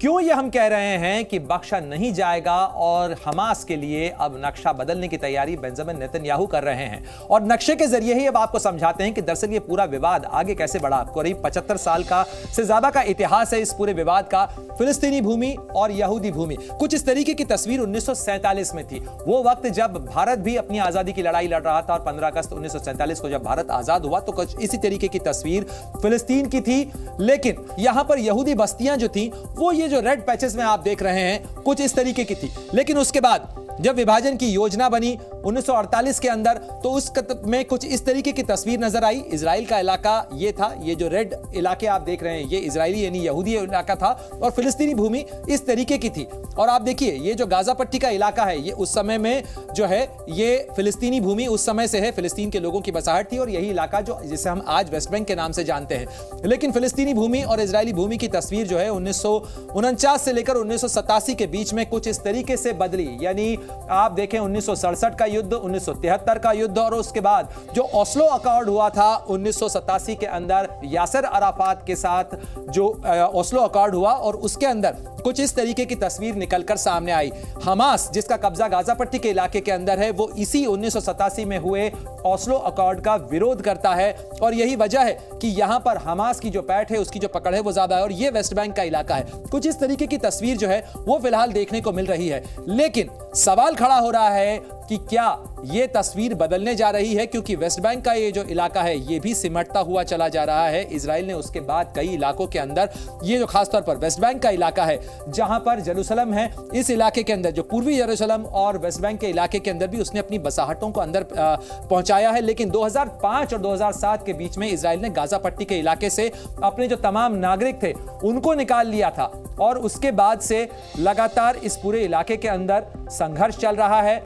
क्यों ये हम कह रहे हैं कि बख्शा नहीं जाएगा और हमास के लिए अब नक्शा बदलने की तैयारी बेंजामिन नेतन्याहू कर रहे हैं, और नक्शे के जरिए ही अब आपको समझाते हैं कि दरअसल ये पूरा विवाद आगे कैसे बढ़ा। करीब 75 साल का से ज्यादा का इतिहास है इस पूरे विवाद का। फिलिस्तीनी भूमि और यहूदी भूमि, कुछ इस तरीके की तस्वीर 1947 में थी, वो वक्त जब भारत भी अपनी आजादी की लड़ाई लड़ रहा था, और 15 अगस्त 1947 को जब भारत आजाद हुआ तो कुछ इसी तरीके की तस्वीर फिलिस्तीन की थी। लेकिन यहां पर यहूदी बस्तियां जो थी वो ये जो रेड पैचेस में आप देख रहे हैं कुछ इस तरीके की थी। लेकिन उसके बाद जब विभाजन की योजना बनी 1948 के अंदर, तो उस में कुछ इस तरीके की तस्वीर नजर आई। इजराइल का इलाका ये था, ये जो रेड इलाके आप देख रहे हैं ये इजरायली यानी यहूदी इलाका था, और फिलिस्तीनी भूमि इस तरीके की थी। और आप देखिए ये जो गाजा पट्टी का इलाका है ये उस समय में जो है ये फिलिस्तीनी भूमि उस समय से है, फिलिस्तीन के लोगों की बसाहट थी, और यही इलाका जो जिसे हम आज वेस्ट बैंक के नाम से जानते हैं। लेकिन फिलिस्तीनी भूमि और इजरायली भूमि की तस्वीर जो है 1949 से लेकर 1987 के बीच में कुछ इस तरीके से बदली। यानी आप देखें 1967 का युद्ध, 1973 का युद्ध, और उसके बाद जो ओस्लो अकॉर्ड हुआ था 1987 के अंदर यासिर अराफात के साथ जो ओस्लो अकॉर्ड हुआ, और उसके अंदर कुछ इस तरीके की तस्वीर निकलकर सामने आई। हमास जिसका कब्जा गाजा पट्टी के इलाके के अंदर है वो इसी 1987 में हुए ओस्लो अकॉर्ड का विरोध करता है, और यही वजह है कि यहां पर हमास की जो पैठ है उसकी जो पकड़ है वो ज्यादा है, और ये वेस्ट बैंक का इलाका है। कुछ इस तरीके की तस्वीर जो है वो फिलहाल देखने को मिल रही है। लेकिन सवाल खड़ा हो रहा है कि क्या ये तस्वीर बदलने जा रही है, क्योंकि वेस्ट बैंक का ये जो इलाका है ये भी सिमटता हुआ चला जा रहा है। इजराइल ने उसके बाद कई इलाकों के अंदर ये जो खासतौर पर वेस्ट बैंक का इलाका है जहां पर जेरूसलम है, इस इलाके के अंदर जो पूर्वी जेरूसलम और वेस्ट बैंक के इलाके के अंदर भी उसने अपनी बसाहटों को अंदर पहुंचाया है। लेकिन 2005 और 2007 के बीच में इजराइल ने गाजा पट्टी के इलाके से अपने जो तमाम नागरिक थे उनको निकाल लिया था, और उसके बाद से लगातार इस पूरे इलाके के अंदर संघर्ष चल रहा है।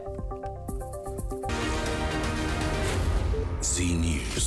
Z News.